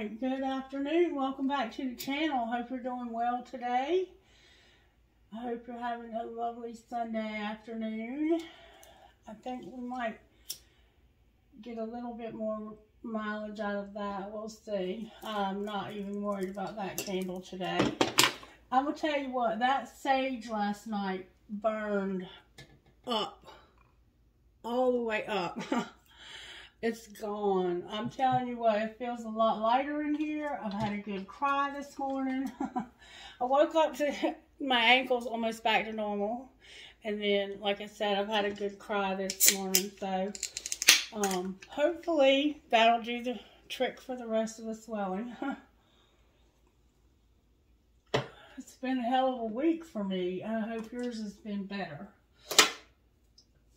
Alright, good afternoon. Welcome back to the channel. Hope you're doing well today. I hope you're having a lovely Sunday afternoon. I think we might get a little bit more mileage out of that. We'll see. I'm not even worried about that candle today. I'm going to tell you what, that sage last night burned up. All the way up. It's gone. I'm telling you what, it feels a lot lighter in here. I've had a good cry this morning. I woke up to my ankles almost back to normal. And then, like I said, I've had a good cry this morning. So, hopefully that'll do the trick for the rest of the swelling. It's been a hell of a week for me. I hope yours has been better.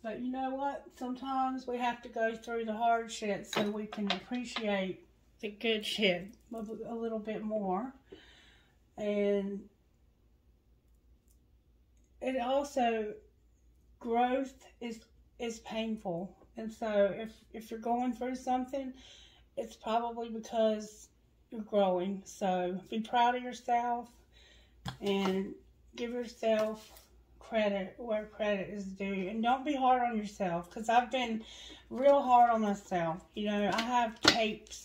But you know what? Sometimes we have to go through the hard shit so we can appreciate the good shit a little bit more. And it also, growth is painful. And so if you're going through something, it's probably because you're growing. So be proud of yourself and give yourself credit where credit is due, and don't be hard on yourself, because I've been real hard on myself. You know, I have tapes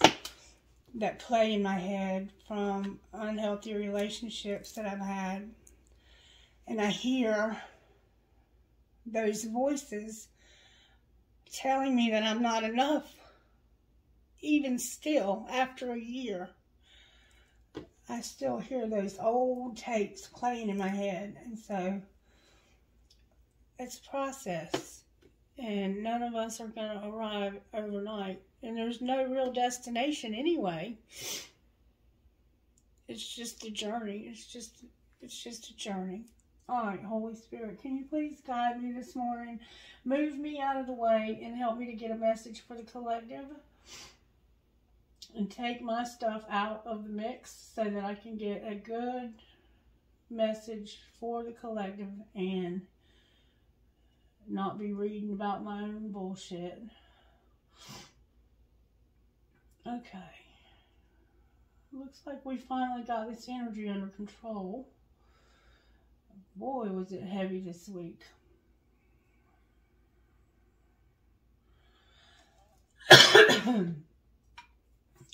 that play in my head from unhealthy relationships that I've had, and I hear those voices telling me that I'm not enough. Even still, after a year, I still hear those old tapes playing in my head. And so it's a process, and none of us are going to arrive overnight, and there's no real destination anyway. It's just a journey. It's just a journey. All right, Holy Spirit, can you please guide me this morning? Move me out of the way and help me to get a message for the collective, and take my stuff out of the mix so that I can get a good message for the collective and not be reading about my own bullshit. Okay. Looks like we finally got this energy under control. Boy, was it heavy this week.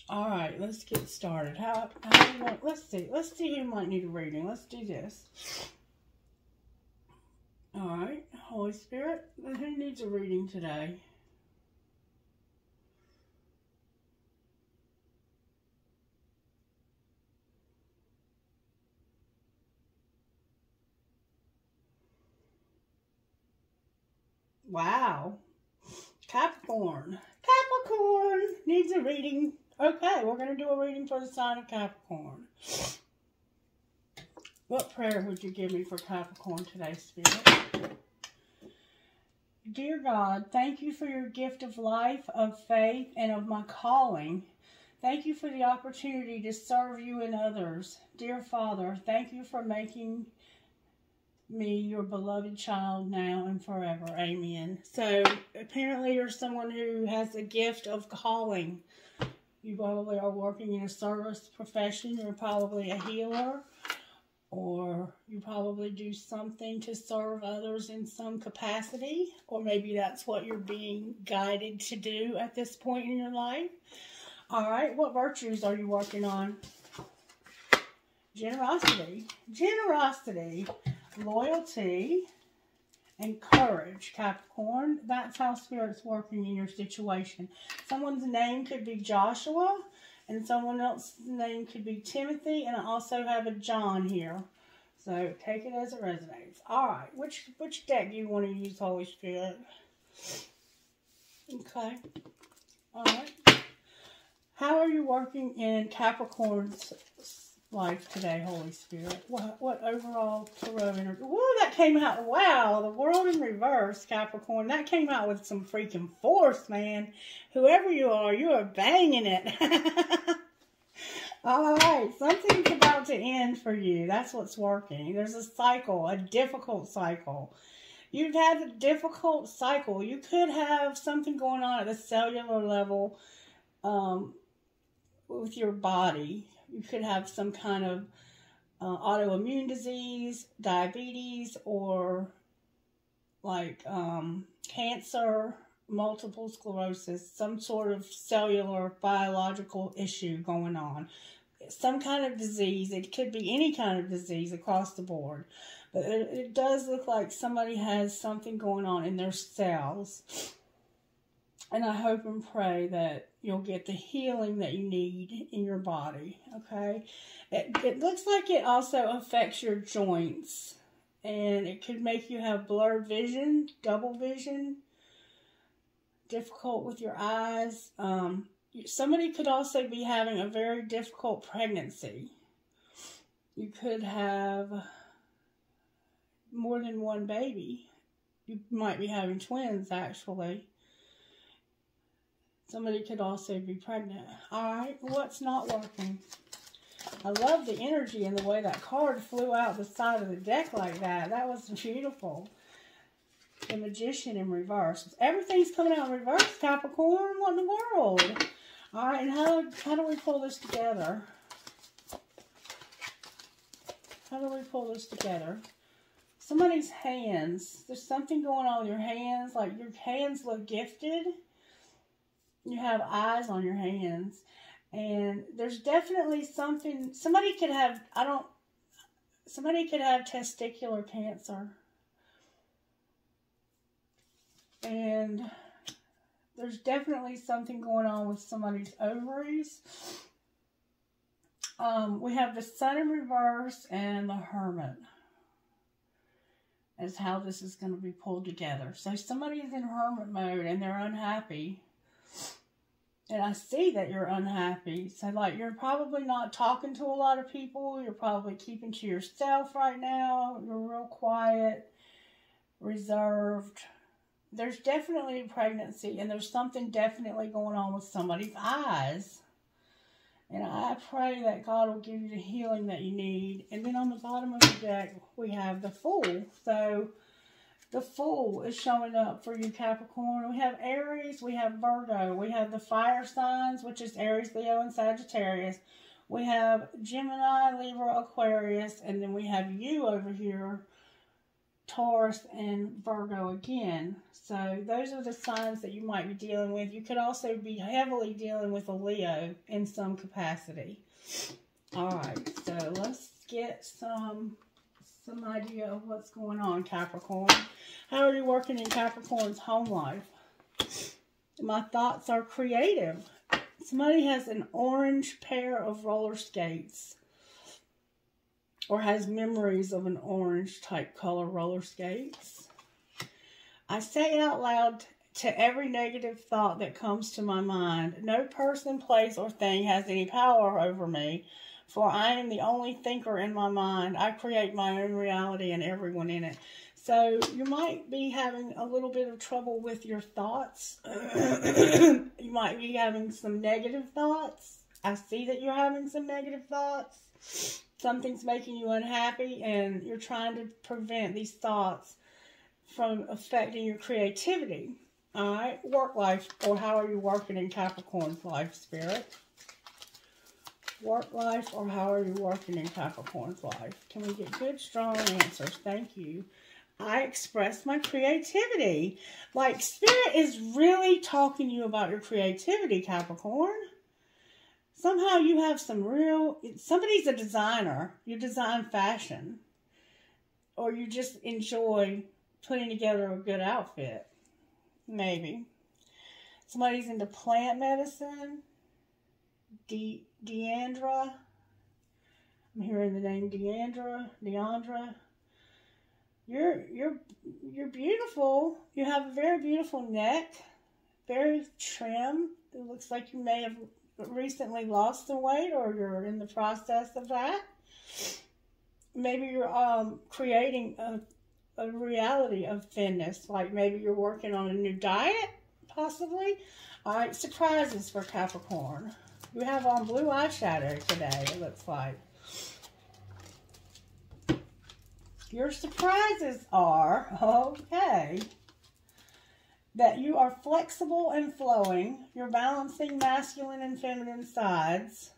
All right, let's get started. How do you want? Let's see who might need a reading. Let's do this. All right, Holy Spirit, who needs a reading today? Wow. Capricorn. Capricorn needs a reading. Okay, we're going to do a reading for the sign of Capricorn. What prayer would you give me for Capricorn today, Spirit? Dear God, thank you for your gift of life, of faith, and of my calling. Thank you for the opportunity to serve you and others. Dear Father, thank you for making me your beloved child now and forever. Amen. So, apparently you're someone who has a gift of calling. You probably are working in a service profession. You're probably a healer. Or you probably do something to serve others in some capacity. Or maybe that's what you're being guided to do at this point in your life. All right, what virtues are you working on? Generosity. Generosity, loyalty, and courage, Capricorn. That's how Spirit's working in your situation. Someone's name could be Joshua, and someone else's name could be Timothy, and I also have a John here. So take it as it resonates. All right, which deck do you want to use, Holy Spirit? Okay. All right. How are you working in Capricorn's life today, Holy Spirit? What overall tarot energy? Whoa, that came out. Wow, the world in reverse, Capricorn. That came out with some freaking force, man. Whoever you are banging it. All right, something's about to end for you. That's what's working. There's a cycle, a difficult cycle. You've had a difficult cycle. You could have something going on at the cellular level with your body. You could have some kind of autoimmune disease, diabetes, or like cancer, multiple sclerosis, some sort of cellular biological issue going on. Some kind of disease. It could be any kind of disease across the board. But it does look like somebody has something going on in their cells. And I hope and pray that you'll get the healing that you need in your body, okay? It looks like it also affects your joints. And it could make you have blurred vision, double vision, difficult with your eyes. Somebody could also be having a very difficult pregnancy. You could have more than one baby. You might be having twins, actually. Somebody could also be pregnant. Alright, what's not working? I love the energy and the way that card flew out the side of the deck like that. That was beautiful. The Magician in reverse. Everything's coming out in reverse, Capricorn. What in the world? Alright, and how do we pull this together? How do we pull this together? Somebody's hands. There's something going on with your hands. Like your hands look gifted. You have eyes on your hands. And there's definitely something. Somebody could have testicular cancer. And there's definitely something going on with somebody's ovaries. We have the Sun in reverse and the Hermit. Is how this is going to be pulled together. So somebody is in hermit mode and they're unhappy. And I see that you're unhappy. So like you're probably not talking to a lot of people. You're probably keeping to yourself right now. You're real quiet, reserved. There's definitely a pregnancy and there's something definitely going on with somebody's eyes. And I pray that God will give you the healing that you need. And then on the bottom of the deck, we have the Fool. So the Fool is showing up for you, Capricorn. We have Aries, we have Virgo. We have the fire signs, which is Aries, Leo, and Sagittarius. We have Gemini, Libra, Aquarius. And then we have you over here, Taurus and Virgo again. So those are the signs that you might be dealing with. You could also be heavily dealing with a Leo in some capacity. Alright, so let's get some idea of what's going on, Capricorn. How are you working in Capricorn's home life? My thoughts are creative. Somebody has an orange pair of roller skates. Or has memories of an orange type color roller skates. I say out loud to every negative thought that comes to my mind, no person, place, or thing has any power over me, for I am the only thinker in my mind. I create my own reality and everyone in it. So you might be having a little bit of trouble with your thoughts. You might be having some negative thoughts. I see that you're having some negative thoughts. Something's making you unhappy and you're trying to prevent these thoughts from affecting your creativity. Alright, work life, or how are you working in Capricorn's life, Spirit? Work life, or how are you working in Capricorn's life? Can we get good, strong answers? Thank you. I express my creativity. Like, Spirit is really talking to you about your creativity, Capricorn. Somehow you have somebody's a designer. You design fashion. Or you just enjoy putting together a good outfit. Maybe. Somebody's into plant medicine. Deandra. I'm hearing the name Deandra. You're beautiful. You have a very beautiful neck. Very trim. It looks like you may have recently lost some weight or you're in the process of that. Maybe you're creating a reality of thinness. Like maybe you're working on a new diet, possibly. Alright, surprises for Capricorn. You have on blue eyeshadow today, it looks like. Your surprises are, okay, that you are flexible and flowing. You're balancing masculine and feminine sides.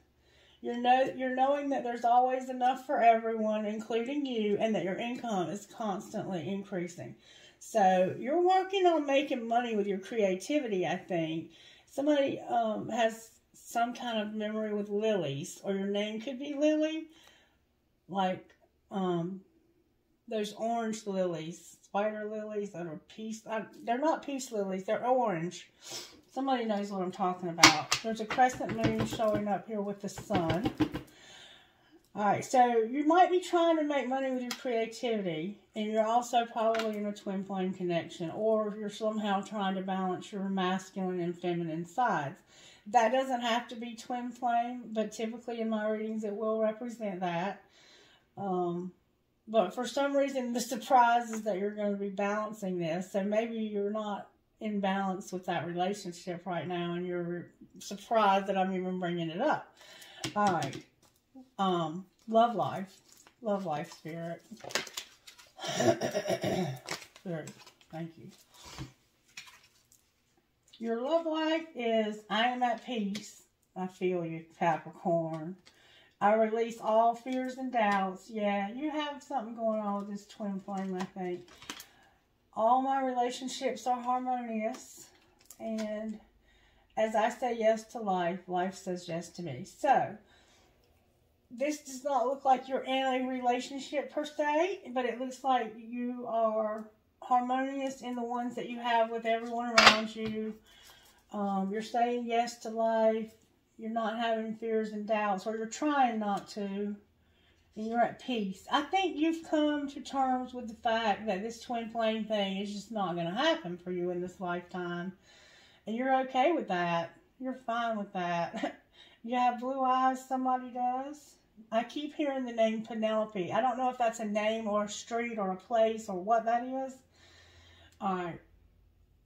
You're knowing that there's always enough for everyone, including you, and that your income is constantly increasing. So you're working on making money with your creativity, I think. Somebody has some kind of memory with lilies, or your name could be Lily, like those orange lilies, spider lilies that are peace. They're not peace lilies, they're orange. Somebody knows what I'm talking about. There's a crescent moon showing up here with the sun. Alright, so you might be trying to make money with your creativity, and you're also probably in a twin flame connection, or you're somehow trying to balance your masculine and feminine sides. That doesn't have to be twin flame, but typically in my readings it will represent that. But for some reason the surprise is that you're going to be balancing this, so maybe you're not in balance with that relationship right now, and you're surprised that I'm even bringing it up. Alright. Love life, Spirit. Spirit, thank you. Your love life is, I am at peace. I feel you, Capricorn. I release all fears and doubts. Yeah, you have something going on with this twin flame, I think. All my relationships are harmonious. And as I say yes to life, life says yes to me. So, this does not look like you're in a relationship per se, but it looks like you are harmonious in the ones that you have with everyone around you. You're saying yes to life. You're not having fears and doubts, or you're trying not to, and you're at peace. I think you've come to terms with the fact that this twin flame thing is just not going to happen for you in this lifetime, and you're okay with that. You're fine with that. You have blue eyes, somebody does. I keep hearing the name Penelope. I don't know if that's a name or a street or a place or what that is. Alright.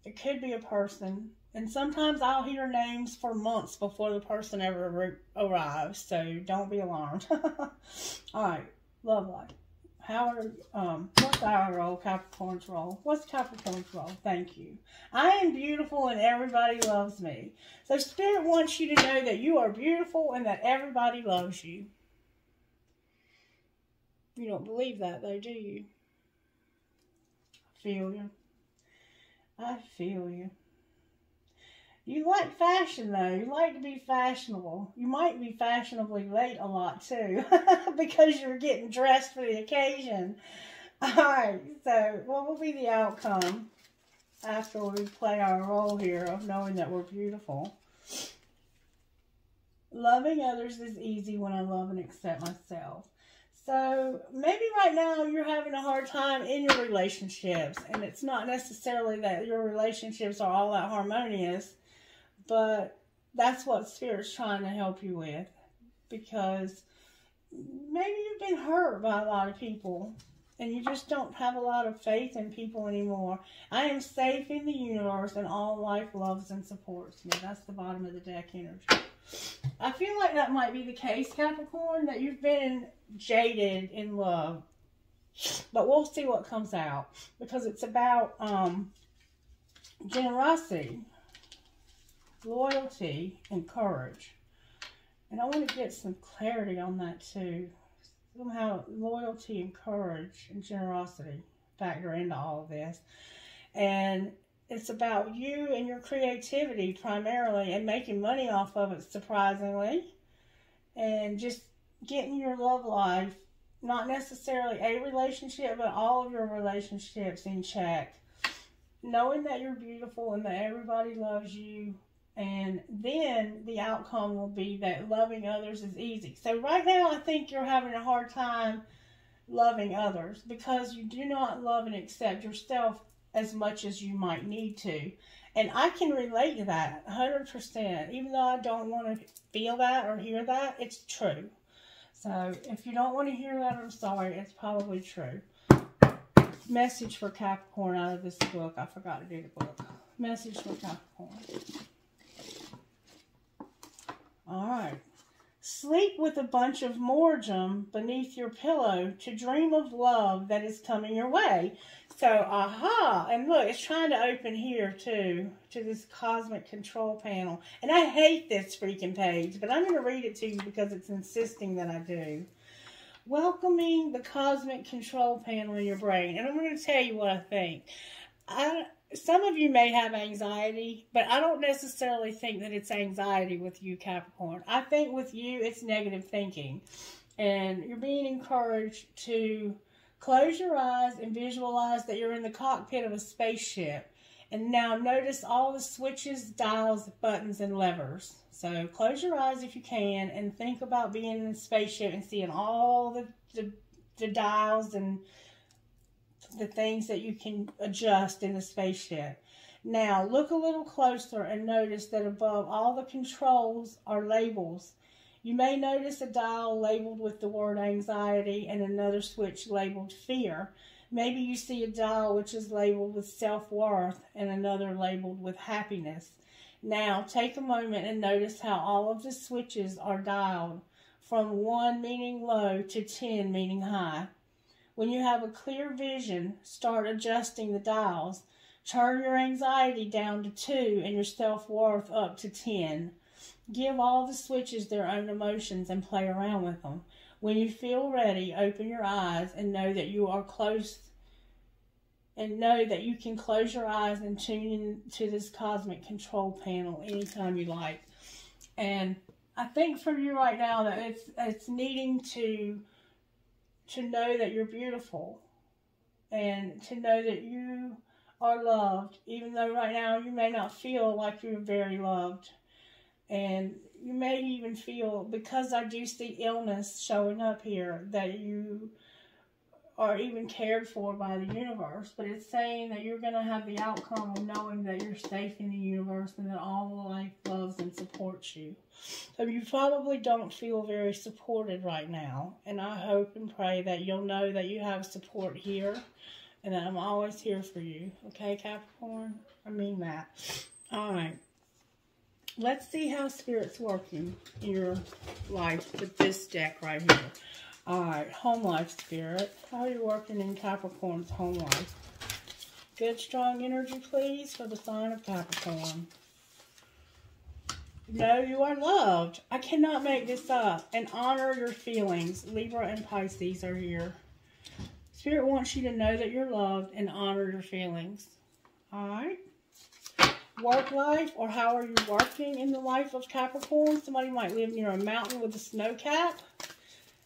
It could be a person. And sometimes I'll hear names for months before the person ever arrives. So don't be alarmed. Alright. Love life. What's our role? Capricorn's role. What's Capricorn's role? Thank you. I am beautiful and everybody loves me. So Spirit wants you to know that you are beautiful and that everybody loves you. You don't believe that though, do you? I feel you. I feel you. You like fashion though. You like to be fashionable. You might be fashionably late a lot too. Because you're getting dressed for the occasion. Alright, so what will be the outcome after we play our role here of knowing that we're beautiful? Loving others is easy when I love and accept myself. So maybe right now you're having a hard time in your relationships, and it's not necessarily that your relationships are all that harmonious, but that's what Spirit's trying to help you with, because maybe you've been hurt by a lot of people and you just don't have a lot of faith in people anymore. I am safe in the universe and all life loves and supports me. That's the bottom of the deck energy. I feel like that might be the case, Capricorn, that you've been jaded in love. But we'll see what comes out, because it's about generosity, loyalty, and courage. And I want to get some clarity on that too. Somehow loyalty and courage and generosity factor into all of this. And it's about you and your creativity primarily, and making money off of it, surprisingly. And just getting your love life, not necessarily a relationship, but all of your relationships in check. Knowing that you're beautiful and that everybody loves you. And then the outcome will be that loving others is easy. So right now I think you're having a hard time loving others, because you do not love and accept yourself as much as you might need to. And I can relate to that 100%. Even though I don't want to feel that or hear that, it's true. So if you don't want to hear that, I'm sorry. It's probably true. Message for Capricorn out of this book. I forgot to do the book. Message for Capricorn. Alright. Sleep with a bunch of morgem beneath your pillow to dream of love that is coming your way. So, aha, and look, it's trying to open here too, to this cosmic control panel. And I hate this freaking page, but I'm going to read it to you because it's insisting that I do. Welcoming the cosmic control panel in your brain. And I'm going to tell you what I think. Some of you may have anxiety, but I don't necessarily think that it's anxiety with you, Capricorn. I think with you, it's negative thinking. And you're being encouraged to close your eyes and visualize that you're in the cockpit of a spaceship. And now notice all the switches, dials, buttons, and levers. So close your eyes if you can and think about being in a spaceship and seeing all the dials and the things that you can adjust in the spaceship. Now look a little closer and notice that above all the controls are labels. You may notice a dial labeled with the word anxiety and another switch labeled fear. Maybe you see a dial which is labeled with self-worth and another labeled with happiness. Now take a moment and notice how all of the switches are dialed from 1 meaning low to 10 meaning high. When you have a clear vision, start adjusting the dials. Turn your anxiety down to 2 and your self-worth up to 10. Give all the switches their own emotions and play around with them. When you feel ready, open your eyes and know that you are close, and know that you can close your eyes and tune in to this cosmic control panel anytime you like. And I think for you right now that it's needing to know that you're beautiful and to know that you are loved, even though right now you may not feel like you're very loved. And you may even feel, because I do see illness showing up here, that you are even cared for by the universe. But it's saying that you're going to have the outcome of knowing that you're safe in the universe and that all life loves and supports you. So you probably don't feel very supported right now. And I hope and pray that you'll know that you have support here and that I'm always here for you. Okay, Capricorn? I mean that. All right. Let's see how Spirit's working in your life with this deck right here. Alright, home life, Spirit. How are you working in Capricorn's home life? Good, strong energy, please, for the sign of Capricorn. Know you are loved. I cannot make this up. And honor your feelings. Libra and Pisces are here. Spirit wants you to know that you're loved and honor your feelings. Alright. Work life, or how are you working in the life of Capricorn? Somebody might live near a mountain with a snow cap.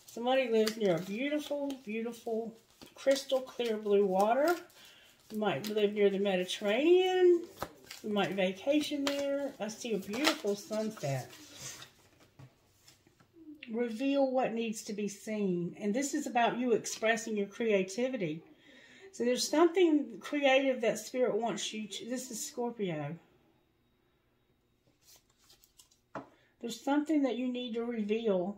Somebody lives near a beautiful, beautiful, crystal clear blue water. You might live near the Mediterranean. You might vacation there. I see a beautiful sunset. Reveal what needs to be seen. And this is about you expressing your creativity. So there's something creative that Spirit wants you to... This is Scorpio. There's something that you need to reveal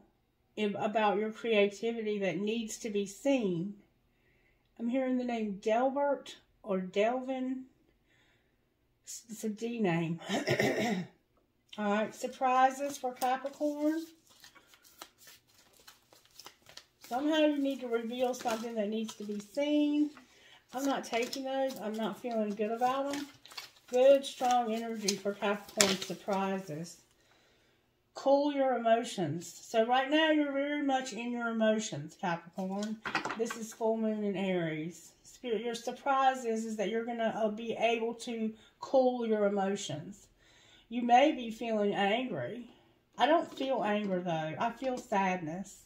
about your creativity that needs to be seen. I'm hearing the name Delbert or Delvin. It's a D name. Alright, surprises for Capricorn. Somehow you need to reveal something that needs to be seen. I'm not taking those. I'm not feeling good about them. Good, strong energy for Capricorn surprises. Cool your emotions. So right now you're very much in your emotions, Capricorn. This is full moon in Aries. Spirit, your surprise is that you're going to be able to cool your emotions. You may be feeling angry. I don't feel anger though. I feel sadness.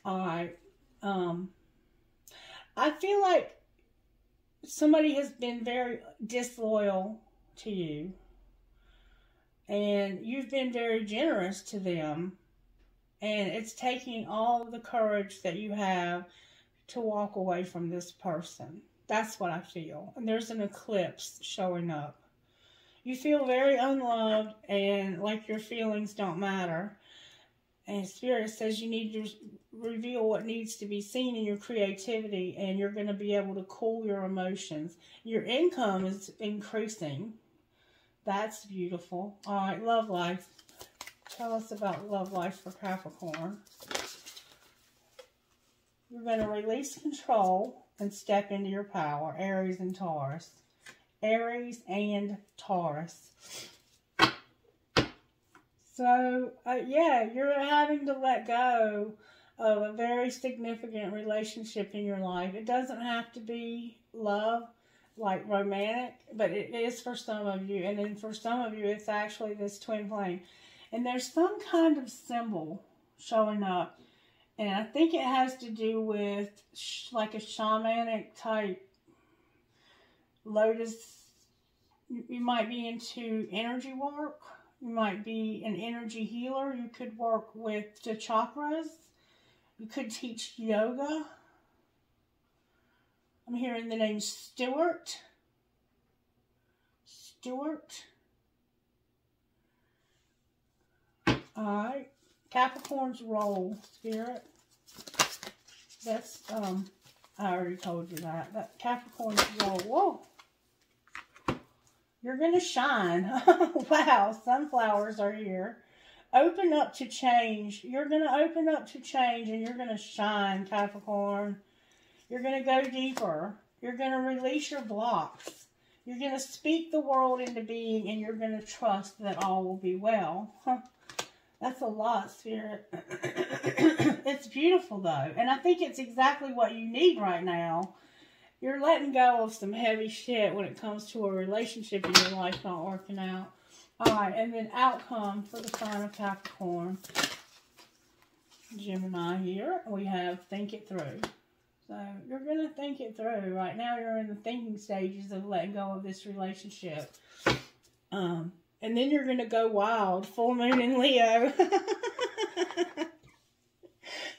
Alright. I feel like somebody has been very disloyal to you. And you've been very generous to them. And it's taking all the courage that you have to walk away from this person. That's what I feel. And there's an eclipse showing up. You feel very unloved and like your feelings don't matter. And Spirit says you need to reveal what needs to be seen in your creativity, and you're going to be able to cool your emotions. Your income is increasing. That's beautiful. All right, love life. Tell us about love life for Capricorn. You're going to release control and step into your power. Aries and Taurus. Aries and Taurus. So, yeah, you're having to let go of a very significant relationship in your life. It doesn't have to be love, like romantic, but it is for some of you. And then for some of you, it's actually this twin flame. And there's some kind of symbol showing up. And I think it has to do with like a shamanic type lotus. You might be into energy work. You might be an energy healer. You could work with the chakras. You could teach yoga. I'm hearing the name Stuart. Stuart. Alright. Capricorn's role, Spirit. That's, I already told you that. That Capricorn's role. Whoa. You're going to shine. Wow, sunflowers are here. Open up to change. You're going to open up to change and you're going to shine, Capricorn. You're going to go deeper. You're going to release your blocks. You're going to speak the world into being and you're going to trust that all will be well. That's a lot, Spirit. It's beautiful, though. And I think it's exactly what you need right now. You're letting go of some heavy shit when it comes to a relationship in your life not working out. Alright, and then outcome for the sign of Capricorn. Gemini here. We have think it through. So, you're going to think it through. Right now, you're in the thinking stages of letting go of this relationship. And then you're going to go wild. Full moon in Leo.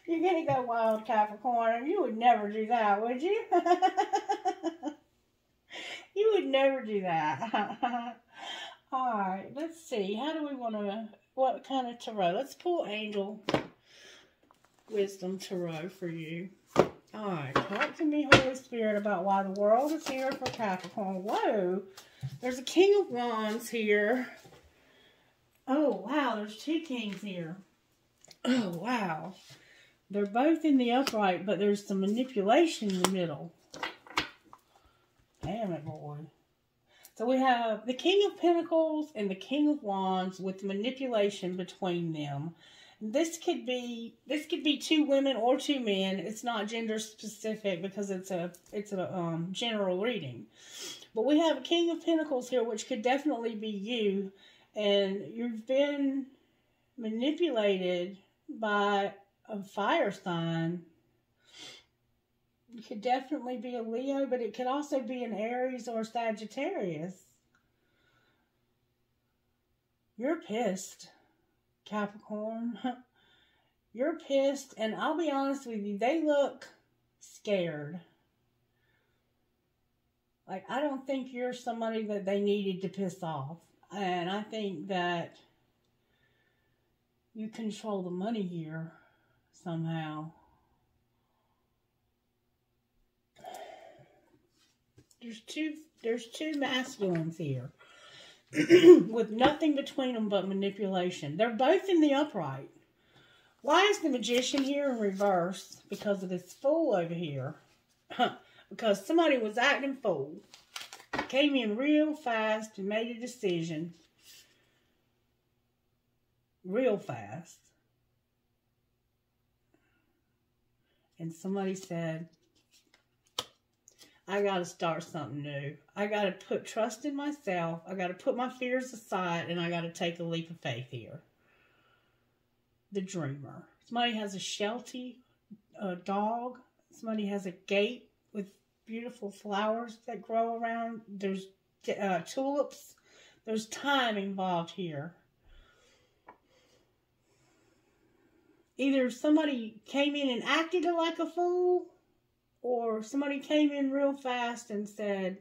You're going to go wild, Capricorn. You would never do that, would you? You would never do that. Alright, let's see. How do we want to... What kind of tarot? Let's pull Angel Wisdom Tarot for you. Alright, talk to me, Holy Spirit, about why the world is here for Capricorn. Whoa! There's a King of Wands here. Oh, wow, there's two kings here. Oh, wow. They're both in the upright, but there's some manipulation in the middle. Damn it, boy. So we have the King of Pentacles and the King of Wands with manipulation between them. This could be two women or two men. It's not gender specific because it's a general reading. But we have a King of Pentacles here, which could definitely be you. And you've been manipulated by a fire sign. It could definitely be a Leo, but it could also be an Aries or Sagittarius. You're pissed, Capricorn. You're pissed, and I'll be honest with you, they look scared. Like, I don't think you're somebody that they needed to piss off. And I think that you control the money here somehow. There's two masculines here with nothing between them but manipulation. They're both in the upright. Why is the Magician here in reverse? Because of this Fool over here. Because somebody was acting fool. Came in real fast and made a decision. Real fast. And somebody said, I got to start something new. I got to put trust in myself. I got to put my fears aside. And I got to take a leap of faith here. The Dreamer. Somebody has a Sheltie dog. Somebody has a gate with beautiful flowers that grow around. There's tulips. There's time involved here. Either somebody came in and acted like a fool, or somebody came in real fast and said,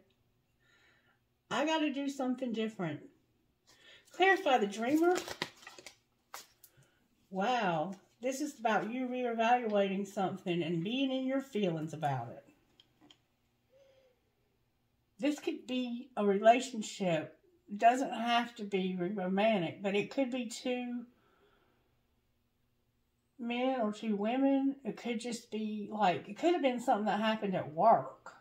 I got to do something different. Clarify the Dreamer. Wow. This is about you reevaluating something and being in your feelings about it. This could be a relationship. It doesn't have to be romantic, but it could be two men or 2 women. It could just be like, it could have been something that happened at work.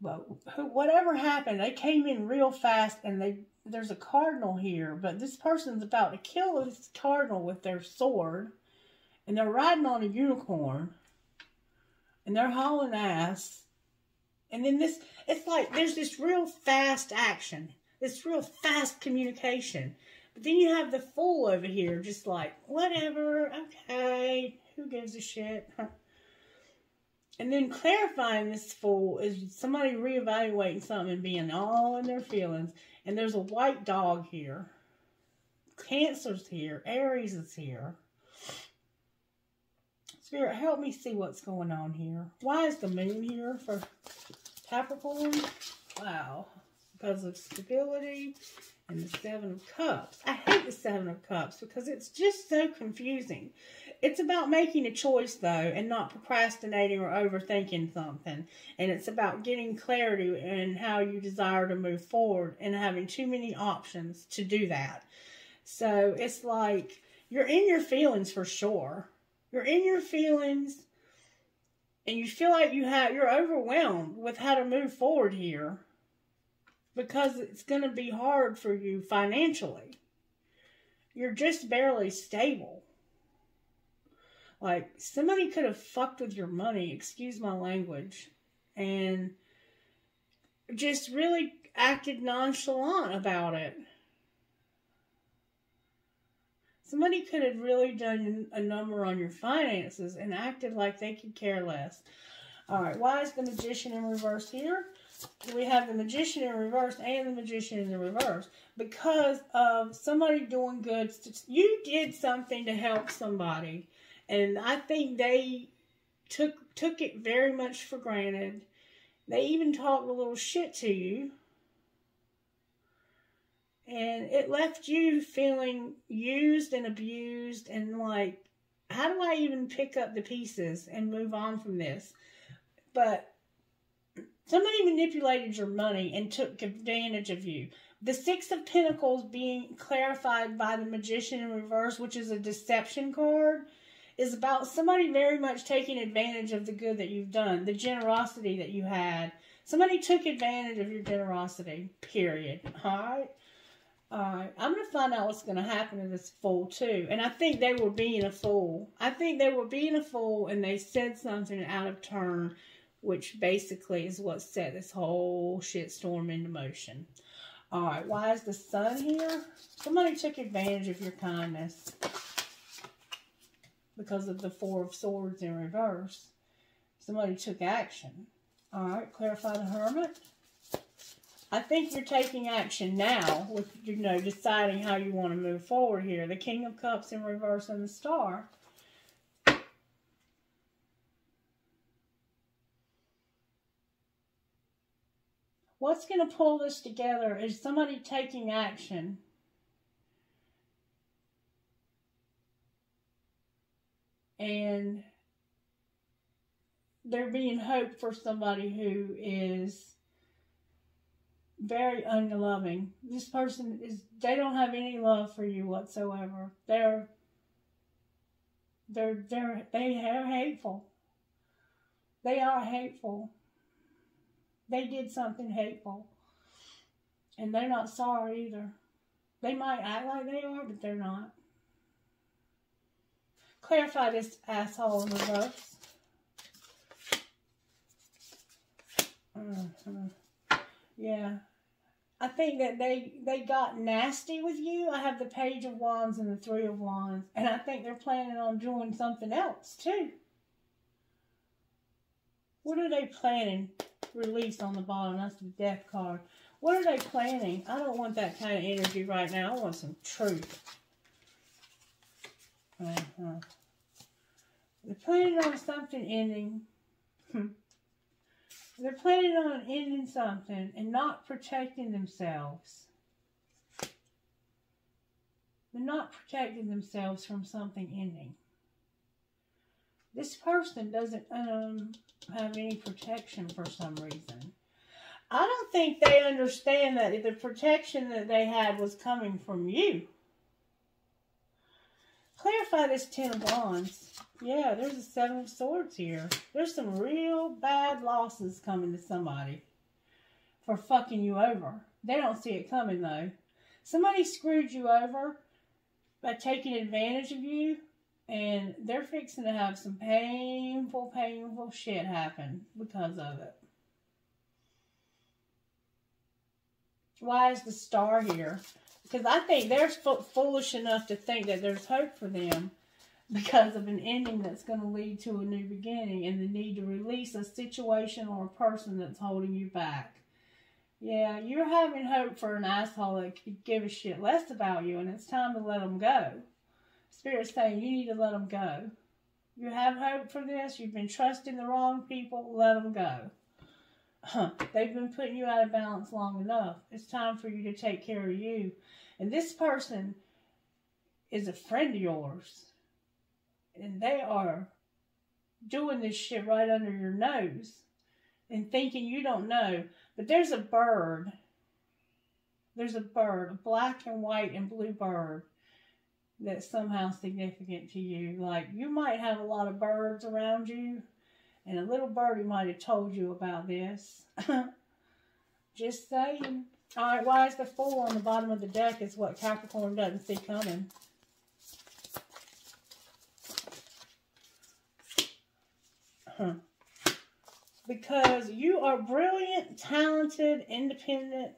But whatever happened, they came in real fast, and there's a cardinal here, but this person's about to kill this cardinal with their sword, and they're riding on a unicorn, and they're hauling ass. And then it's like there's this real fast action, this real fast communication. But then you have the fool over here just like, whatever, okay, who gives a shit? And then clarifying this fool is somebody reevaluating something and being all in their feelings. And there's a white dog here. Cancer's here. Aries is here. Spirit, help me see what's going on here. Why is the moon here for Capricorn? Wow. Because of stability and the 7 of Cups. I hate the 7 of Cups because it's just so confusing. It's about making a choice, though, and not procrastinating or overthinking something. And it's about getting clarity in how you desire to move forward and having too many options to do that. So it's like you're in your feelings for sure. You're in your feelings, and you feel like you're overwhelmed with how to move forward here because it's going to be hard for you financially. You're just barely stable. Like, somebody could have fucked with your money, excuse my language, and just really acted nonchalant about it. Somebody could have really done a number on your finances and acted like they could care less. All right, why is the Magician in reverse here? We have the Magician in reverse and the Magician in the reverse. Because of somebody doing good. You did something to help somebody. And I think they took it very much for granted. They even talked a little shit to you. And it left you feeling used and abused and like, how do I even pick up the pieces and move on from this? But somebody manipulated your money and took advantage of you. The 6 of Pentacles being clarified by the Magician in reverse, which is a deception card, is about somebody very much taking advantage of the good that you've done, the generosity that you had. Somebody took advantage of your generosity, period. Alright? Alright, I'm going to find out what's going to happen to this fool too. And I think they were being a fool. I think they were being a fool and they said something out of turn, which basically is what set this whole shitstorm into motion. Alright, why is the Sun here? Somebody took advantage of your kindness because of the 4 of Swords in reverse. Somebody took action. Alright, clarify the Hermit. I think you're taking action now with, deciding how you want to move forward here. The King of Cups in reverse and the Star. What's going to pull this together is somebody taking action. And there being hope for somebody who is very unloving. This person they don't have any love for you whatsoever. They're hateful. They are hateful. They did something hateful. And they're not sorry either. They might act like they are, but they're not. Clarify this asshole in reverse. Yeah. I think that they got nasty with you. I have the Page of Wands and the 3 of Wands. And I think they're planning on doing something else, too. What are they planning? Release on the bottom. That's the Death card. What are they planning? I don't want that kind of energy right now. I want some truth. They're planning on something ending. They're planning on ending something and not protecting themselves. They're not protecting themselves from something ending. This person doesn't have any protection for some reason. I don't think they understand that the protection that they had was coming from you. Clarify this Ten of Wands. Yeah, there's a Seven of Swords here. There's some real bad losses coming to somebody for fucking you over. They don't see it coming, though. Somebody screwed you over by taking advantage of you, and they're fixing to have some painful, painful shit happen because of it. Why is the Star here? Because I think they're foolish enough to think that there's hope for them because of an ending that's going to lead to a new beginning and the need to release a situation or a person that's holding you back. Yeah, you're having hope for an asshole that could give a shit less about you, and it's time to let them go. Spirit's saying you need to let them go. You have hope for this. You've been trusting the wrong people. Let them go. They've been putting you out of balance long enough. It's time for you to take care of you. And this person is a friend of yours. And they are doing this shit right under your nose and thinking you don't know. But there's a bird. There's a bird, a black and white and blue bird that's somehow significant to you. Like, you might have a lot of birds around you, and a little birdie might have told you about this. Just saying. Alright, why is the Fool on the bottom of the deck is what Capricorn doesn't see coming. Because you are brilliant, talented, independent,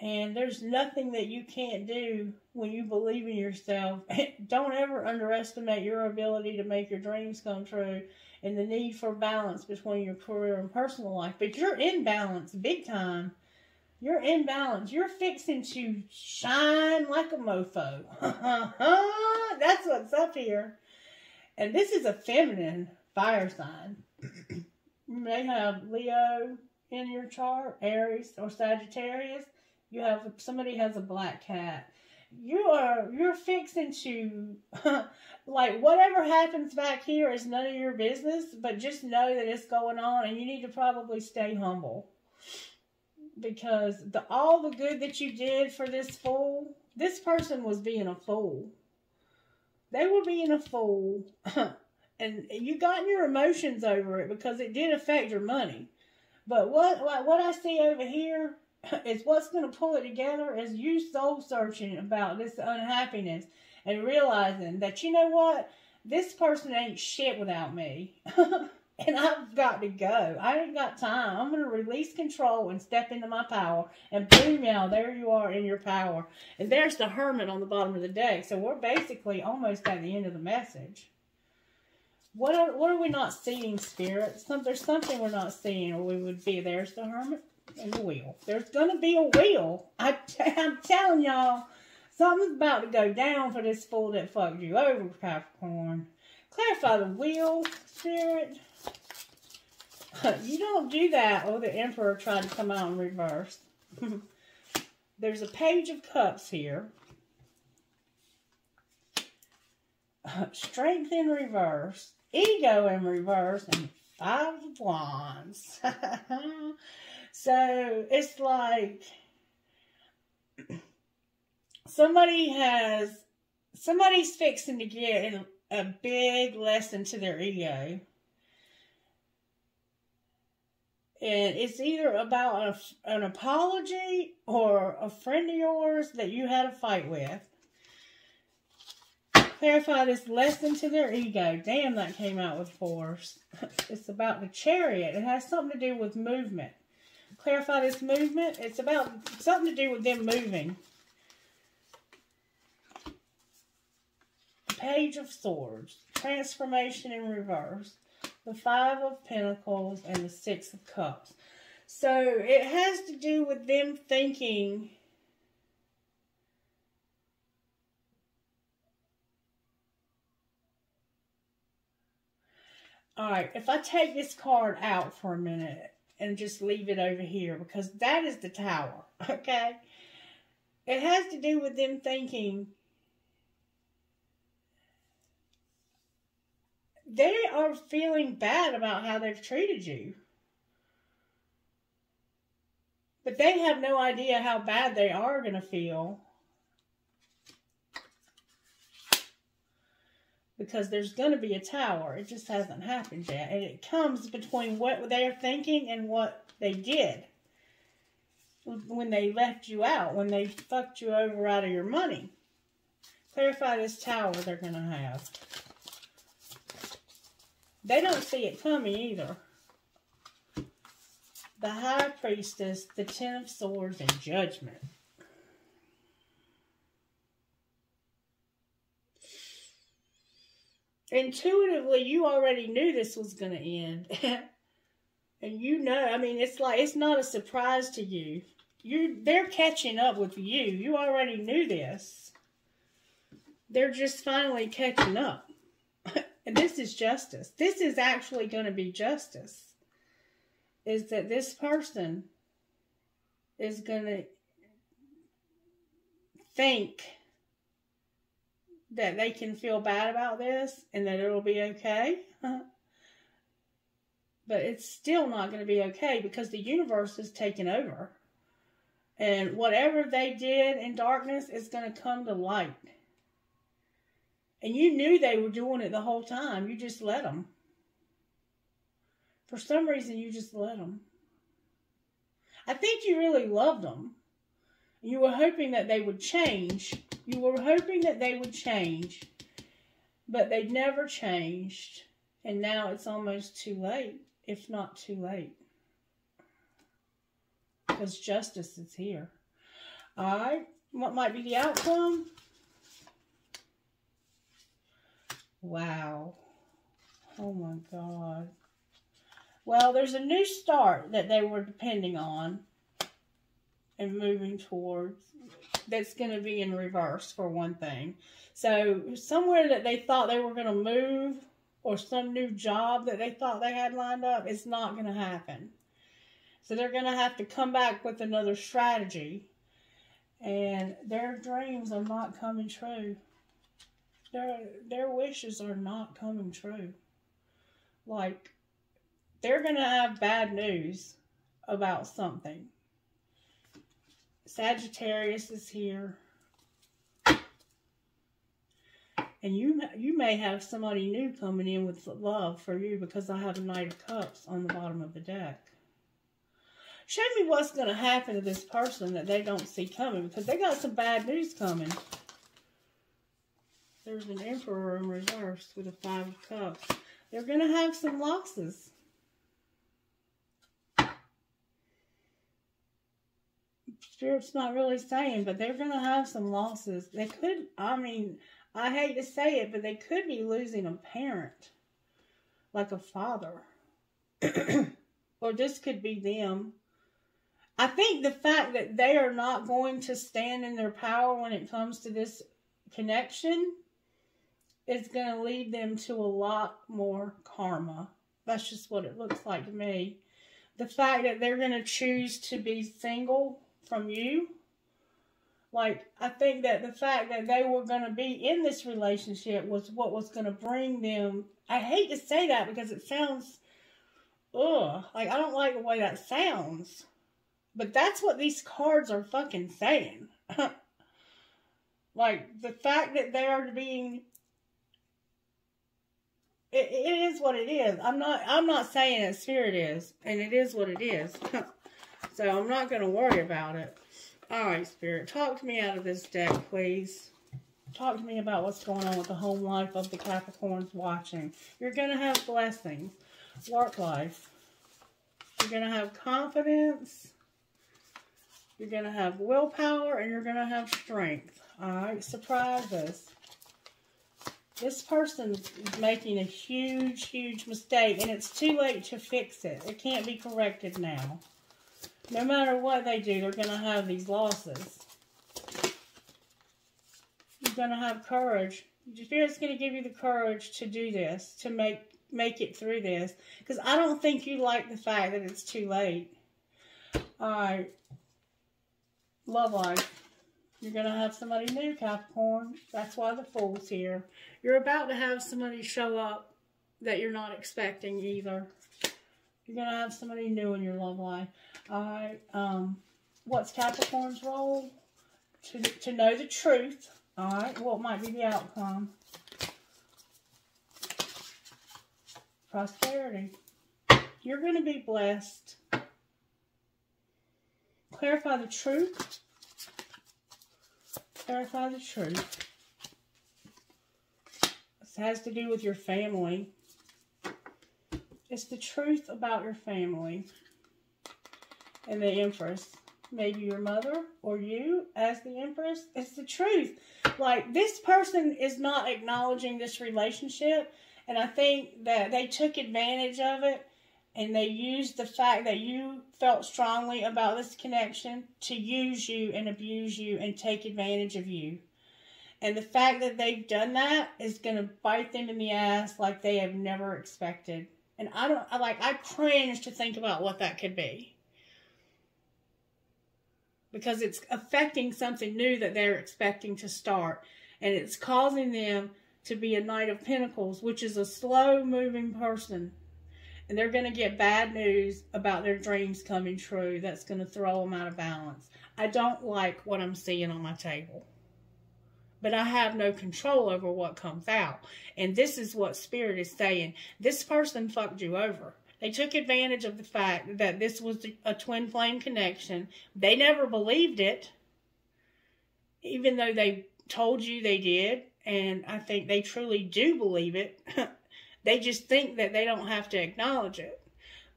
and there's nothing that you can't do when you believe in yourself. Don't ever underestimate your ability to make your dreams come true and the need for balance between your career and personal life. But you're in balance big time. You're in balance. You're fixing to shine like a mofo. That's what's up here. And this is a feminine fire sign. You may have Leo in your chart, Aries or Sagittarius. You have somebody has a black cat. You're fixing to like whatever happens back here is none of your business, but just know that it's going on, and you need to probably stay humble. Because all the good that you did for this Fool, this person was being a fool. They were being a fool. And you got in your emotions over it because it did affect your money. But what I see over here is what's going to pull it together is you soul searching about this unhappiness and realizing that, you know what, this person ain't shit without me. And I've got to go. I ain't got time. I'm going to release control and step into my power. And boom, y'all, there you are in your power. And there's the Hermit on the bottom of the deck. So we're basically almost at the end of the message. What are we not seeing, Spirit? There's something we're not seeing, or we would be. There's the Hermit and the Wheel. There's going to be a wheel. I'm telling y'all, something's about to go down for this Fool that fucked you over, Capricorn. Clarify the Wheel, Spirit. You don't do that. Oh, the Emperor tried to come out in reverse. There's a Page of Cups here. Strength in reverse. Ego in reverse. And Five of Wands. So, it's like somebody's fixing to get a big lesson to their ego. And it's either about an apology or a friend of yours that you had a fight with. Clarify this lesson to their ego. Damn, that came out with force. It's about the Chariot. It has something to do with movement. Clarify this movement. It's about something to do with them moving. The Page of Swords. Transformation in reverse. The Five of Pentacles and the Six of Cups. So it has to do with them thinking alright, if I take this card out for a minute and just leave it over here, because that is the Tower, okay? It has to do with them thinking they are feeling bad about how they've treated you. But they have no idea how bad they are going to feel because there's going to be a tower. It just hasn't happened yet. And it comes between what they're thinking and what they did when they left you out, when they fucked you over out of your money. Clarify this tower they're going to have. They don't see it coming either. The High Priestess, the Ten of Swords, and Judgment. Intuitively, you already knew this was going to end. And you know, I mean, it's like, it's not a surprise to you. They're catching up with you. You already knew this. They're just finally catching up. And this is justice. This is actually going to be justice. Is that this person is going to think that they can feel bad about this and that it'll be okay. But it's still not going to be okay because the universe is taking over. And whatever they did in darkness is going to come to light. And you knew they were doing it the whole time. You just let them. For some reason, you just let them. I think you really loved them. You were hoping that they would change. You were hoping that they would change. But they never changed. And now it's almost too late, if not too late. Because justice is here. Alright, what might be the outcome? Wow. Oh my God. Well, there's a new start that they were depending on and moving towards that's going to be in reverse for one thing. So somewhere that they thought they were going to move or some new job that they thought they had lined up, it's not going to happen. So they're going to have to come back with another strategy. And their dreams are not coming true. Their wishes are not coming true. Like, they're going to have bad news about something. Sagittarius is here. And you may have somebody new coming in with love for you because I have a Knight of Cups on the bottom of the deck. Show me what's going to happen to this person that they don't see coming because they got some bad news coming. There's an Emperor in reverse with a 5 of Cups. They're going to have some losses. Spirit's not really saying, but they're going to have some losses. They could, I mean, I hate to say it, but they could be losing a parent. Like a father. Or this could be them. I think the fact that they are not going to stand in their power when it comes to this connection is going to lead them to a lot more karma. That's just what it looks like to me. The fact that they're going to choose to be single from you. Like, I think that the fact that they were going to be in this relationship was what was going to bring them. I hate to say that because it sounds, ugh. Like, I don't like the way that sounds. But that's what these cards are fucking saying. Like, the fact that they are being... It is what it is. I'm not saying that Spirit is. And it is what it is. So I'm not going to worry about it. Alright, Spirit. Talk to me out of this deck, please. Talk to me about what's going on with the home life of the Capricorns watching. You're going to have blessings. Work life. You're going to have confidence. You're going to have willpower. And you're going to have strength. Alright, surprises. This person is making a huge, huge mistake. And it's too late to fix it. It can't be corrected now. No matter what they do, they're going to have these losses. You're going to have courage. Your Spirit's going to give you the courage to do this, to make it through this. Because I don't think you like the fact that it's too late. Alright. Love life. You're going to have somebody new, Capricorn. That's why the Fool's here. You're about to have somebody show up that you're not expecting either. You're going to have somebody new in your love life. Alright, what's Capricorn's role? To know the truth. Alright, what might be the outcome? prosperity. You're going to be blessed. Clarify the truth. Clarify the truth. This has to do with your family. It's the truth about your family. And the Empress. Maybe your mother or you as the Empress. It's the truth. Like, this person is not acknowledging this relationship. And I think that they took advantage of it. And they used the fact that you felt strongly about this connection to use you and abuse you and take advantage of you. And the fact that they've done that is going to bite them in the ass like they have never expected. And I cringe to think about what that could be. Because it's affecting something new that they're expecting to start. And it's causing them to be a Knight of Pentacles, which is a slow-moving person. And they're going to get bad news about their dreams coming true. That's going to throw them out of balance. I don't like what I'm seeing on my table. But I have no control over what comes out. And this is what Spirit is saying. This person fucked you over. They took advantage of the fact that this was a twin flame connection. They never believed it. Even though they told you they did. And I think they truly do believe it. They just think that they don't have to acknowledge it.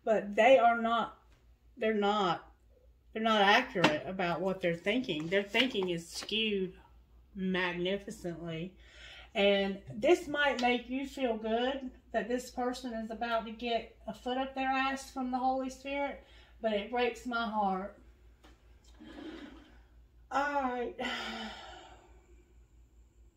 But they're not accurate about what they're thinking. Their thinking is skewed magnificently. And this might make you feel good that this person is about to get a foot up their ass from the Holy Spirit, but it breaks my heart. Alright.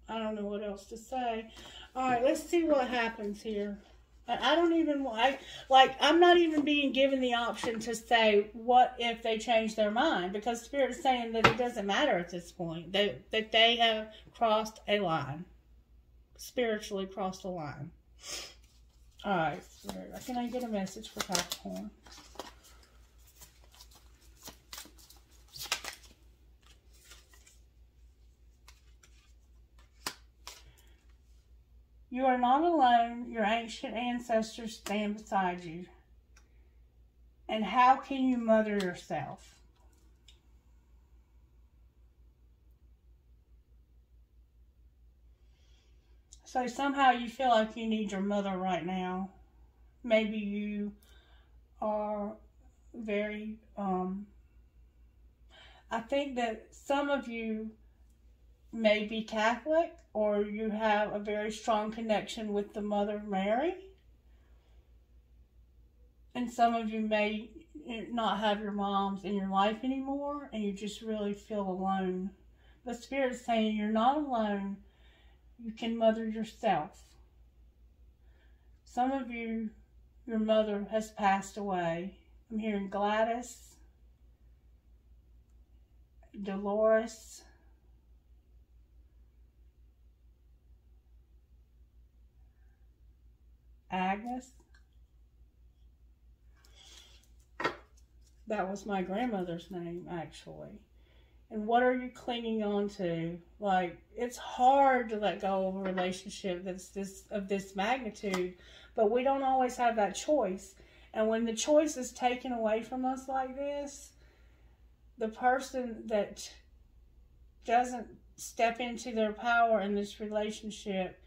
I don't know what else to say. Alright, let's see what happens here. I don't even, I'm not even being given the option to say, what if they change their mind? Because Spirit is saying that it doesn't matter at this point. That they have crossed a line. Spiritually crossed a line. Alright, Spirit, can I get a message for Capricorn? You are not alone. Your ancient ancestors stand beside you. And how can you mother yourself? So somehow you feel like you need your mother right now. Maybe you are very, I think that some of you may be Catholic, or you have a very strong connection with the Mother Mary. And some of you may not have your moms in your life anymore, and you just really feel alone. The Spirit is saying you're not alone. You can mother yourself. Some of you, your mother has passed away. I'm hearing Gladys, Dolores, Agnes. That was my grandmother's name, actually. And what are you clinging on to? Like, it's hard to let go of a relationship that's of this magnitude, but we don't always have that choice. And when the choice is taken away from us like this, the person that doesn't step into their power in this relationship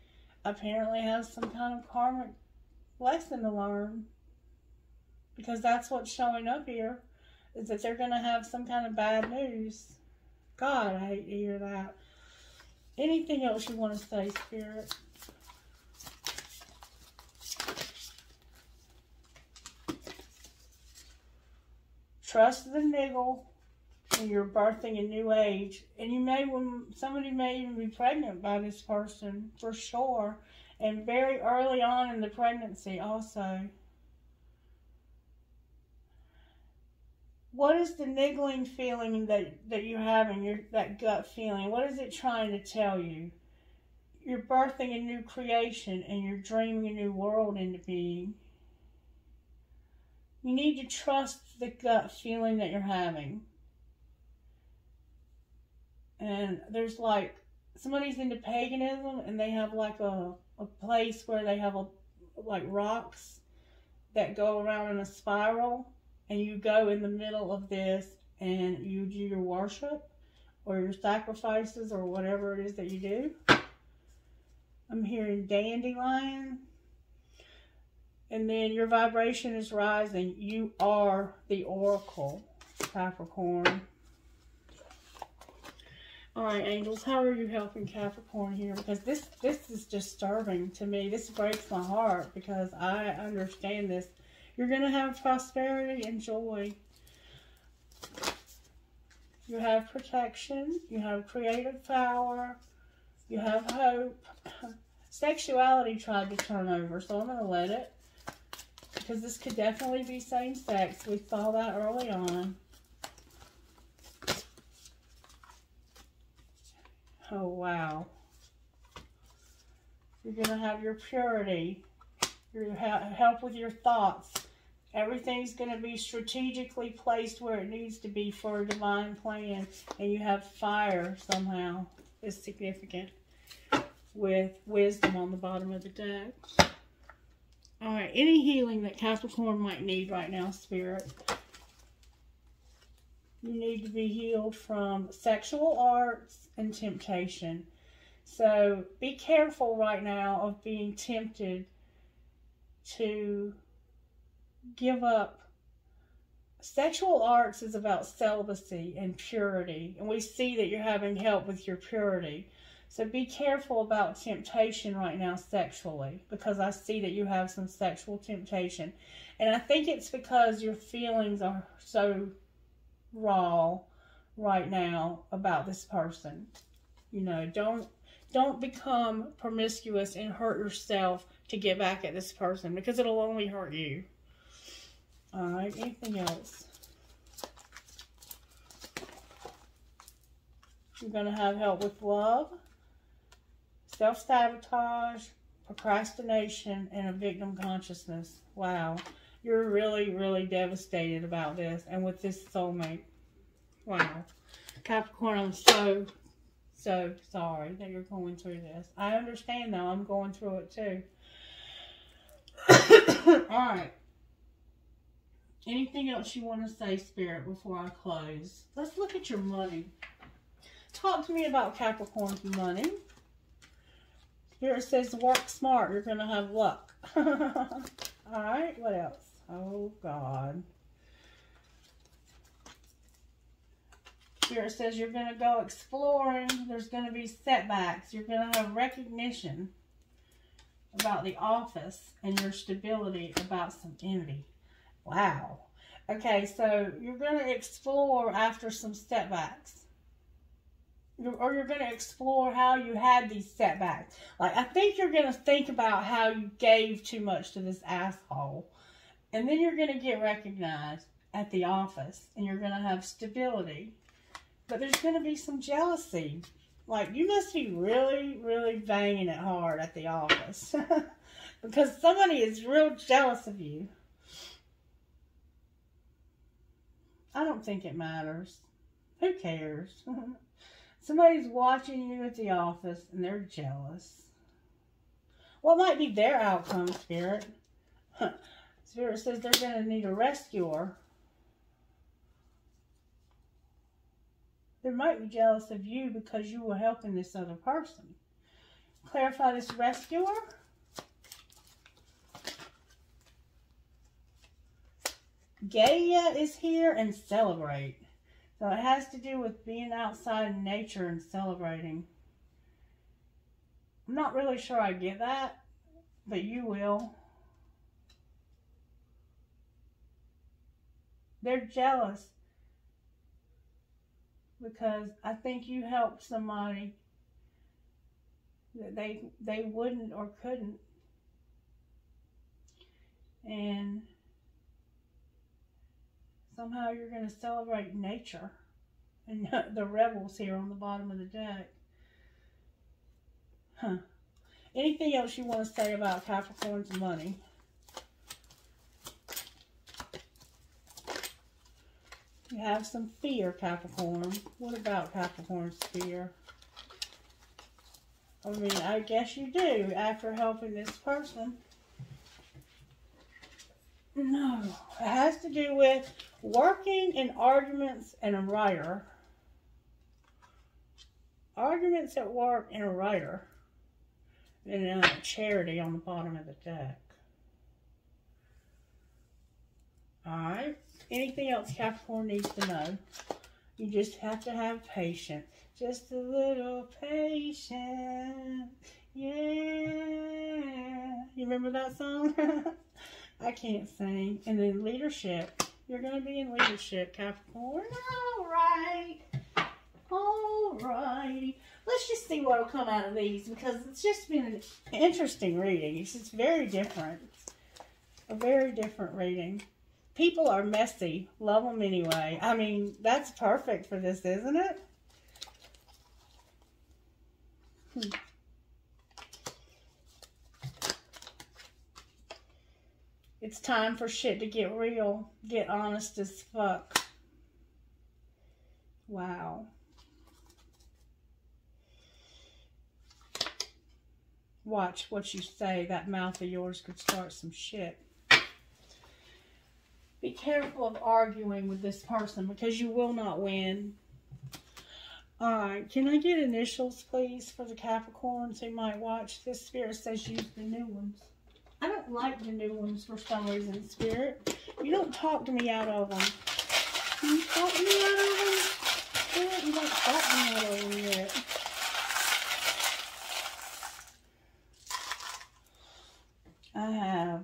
apparently has some kind of karmic lesson to learn. Because that's what's showing up here, is that they're going to have some kind of bad news. God, I hate to hear that. Anything else you want to say, Spirit? Trust the niggle when you're birthing a new age. And you may, somebody may even be pregnant by this person, for sure. And very early on in the pregnancy also. What is the niggling feeling that you're having, that gut feeling? What is it trying to tell you? You're birthing a new creation and you're dreaming a new world into being. You need to trust the gut feeling that you're having. And there's like, somebody's into paganism and they have like a place where they have like rocks. that go around in a spiral, and you go in the middle of this and you do your worship or your sacrifices or whatever it is that you do. I'm hearing dandelion. And then your vibration is rising. You are the oracle, Capricorn. All right, angels, how are you helping Capricorn here? Because this is disturbing to me. This breaks my heart because I understand this. You're going to have prosperity and joy. You have protection. You have creative power. You have hope. Sexuality tried to turn over, so I'm going to let it. Because this could definitely be same-sex. We saw that early on. Oh, wow. You're going to have your purity. Your help with your thoughts. Everything's going to be strategically placed where it needs to be for a divine plan. And you have fire somehow. Is significant. With wisdom on the bottom of the deck. Alright, any healing that Capricorn might need right now, Spirit. You need to be healed from sexual arts and temptation. So be careful right now of being tempted to give up. Sexual arts is about celibacy and purity. And we see that you're having help with your purity. So be careful about temptation right now sexually, because I see that you have some sexual temptation. And I think it's because your feelings are so raw right now about this person. You know, don't become promiscuous and hurt yourself to get back at this person, because it'll only hurt you. All right, anything else? You're going to have help with love, self-sabotage, procrastination, and a victim consciousness. Wow. You're really, really devastated about this. And with this soulmate. Wow. Capricorn, I'm so sorry that you're going through this. I understand though. I'm going through it too. Alright. Anything else you want to say, Spirit, before I close? Let's look at your money. Talk to me about Capricorn's money. Spirit says, work smart. You're going to have luck. Alright, what else? Oh, God. Spirit says you're going to go exploring. There's going to be setbacks. You're going to have recognition about the office and your stability about some envy. Wow. Okay, so you're going to explore after some setbacks. Or you're going to explore how you had these setbacks. Like, I think you're going to think about how you gave too much to this asshole. And then you're going to get recognized at the office. And you're going to have stability. But there's going to be some jealousy. Like, you must be really, really banging it hard at the office. Because somebody is real jealous of you. I don't think it matters. Who cares? Somebody's watching you at the office and they're jealous. Well, it might be their outcome, Spirit. Spirit says they're going to need a rescuer. They might be jealous of you because you were helping this other person. Clarify this rescuer. Gaia is here and celebrate. So it has to do with being outside in nature and celebrating. I'm not really sure I get that, but you will. They're jealous because I think you helped somebody that they wouldn't or couldn't. And somehow you're going to celebrate nature and the rebels here on the bottom of the deck. Huh. Anything else you want to say about Capricorn's money? You have some fear, Capricorn. What about Capricorn's fear? I mean, I guess you do after helping this person. No, it has to do with working in arguments and a writer. Arguments at work and a writer. And a charity on the bottom of the deck. Alright. Anything else Capricorn needs to know? You just have to have patience. Just a little patience. Yeah. You remember that song? I can't sing. And then leadership. You're going to be in leadership, Capricorn. Alright. Alrighty. Let's just see what will come out of these, because it's just been an interesting reading. It's just very different. A very different reading. People are messy. Love them anyway. I mean, that's perfect for this, isn't it? It's time for shit to get real. Get honest as fuck. Wow. Watch what you say. That mouth of yours could start some shit. Be careful of arguing with this person, because you will not win. Alright, can I get initials, please, for the Capricorns who might watch this? Spirit says use the new ones. I don't like the new ones for some reason, Spirit. You don't talk to me out of them. Can you talk to me out of them? Spirit, you don't talk to me out of them yet. I have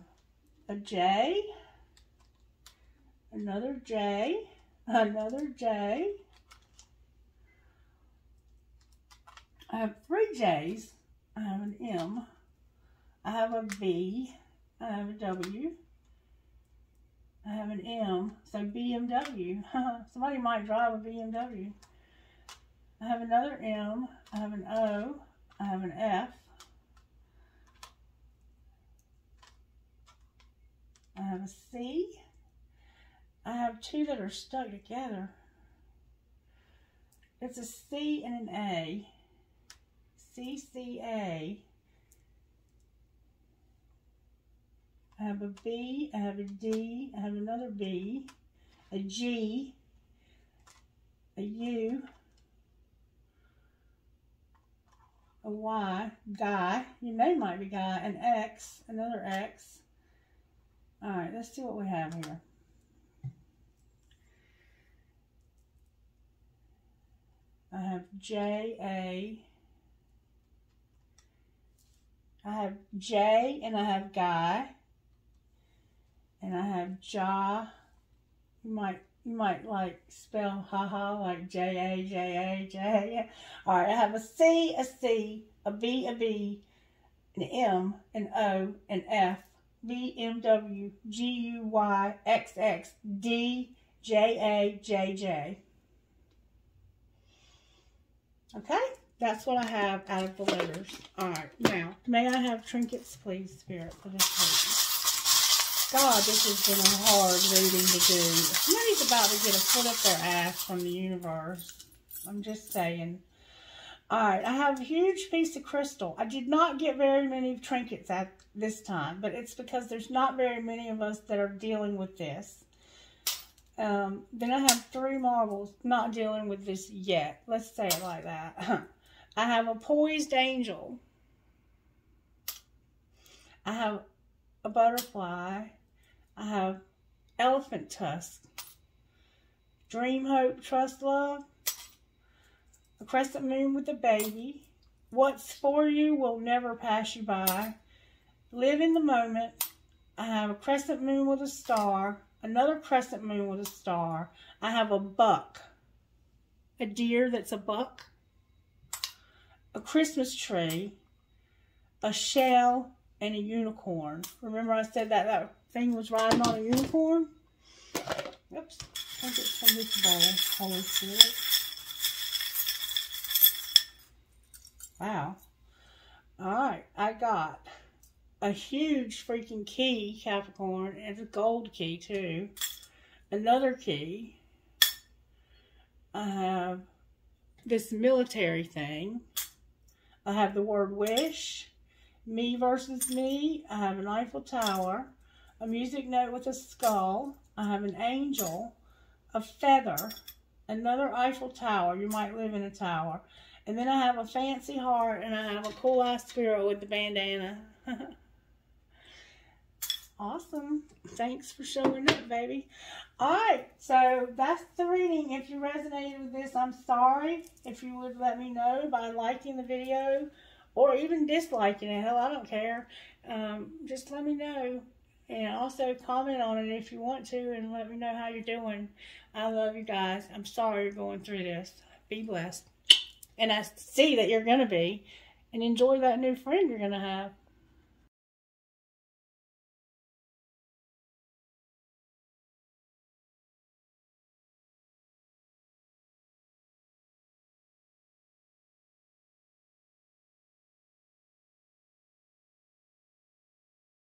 a J, another J, another J. I have 3 J's. I have an M. I have a B. I have a W. I have an M. So BMW. Somebody might drive a BMW. I have another M. I have an O. I have an F. I have a C. I have 2 that are stuck together. It's a C and an A. CCA. I have a B. I have a D. I have another B. A G. A U. A Y. Guy. Your name might be Guy. An X. Another X. Alright, let's see what we have here. I have J-A. I have J and I have Guy. And I have Ja. You might like spell haha like J-A, J-A, J. Alright, I have a C, a B, a B, an M, an O, an F. B, M, W, G, U, Y, X, X, D, J, A, J, J. Okay, that's what I have out of the letters. Alright, now, may I have trinkets, please, Spirit, for this reading? God, this has been a hard reading to do. Somebody's about to get a foot up their ass from the universe. I'm just saying. Alright, I have a huge piece of crystal. I did not get very many trinkets at this time, but it's because there's not very many of us that are dealing with this. Then I have 3 marbles, not dealing with this yet. Let's say it like that. I have a poised angel. I have a butterfly. I have elephant tusk. Dream, hope, trust, love. A crescent moon with a baby. What's for you will never pass you by. Live in the moment. I have a crescent moon with a star. Another crescent moon with a star. I have a buck. A deer that's a buck. A Christmas tree. A shell. And a unicorn. Remember I said that thing was riding on a unicorn? Oops. I think it's from this bowl. Holy Spirit. Wow. Alright, I got a huge freaking key, Capricorn, and it's a gold key too. Another key. I have this military thing. I have the word wish. Me versus me. I have an Eiffel Tower. a music note with a skull. I have an angel, a feather, another Eiffel Tower. You might live in a tower. And then I have a fancy heart, and I have a cool-eyed squirrel with the bandana. Awesome. Thanks for showing up, baby. Alright, so that's the reading. If you resonated with this, I'm sorry. If you would let me know by liking the video or even disliking it. Hell, I don't care. Just let me know. And also comment on it if you want to and let me know how you're doing. I love you guys. I'm sorry you're going through this. Be blessed. And I see that you're going to be. And enjoy that new friend you're going to have.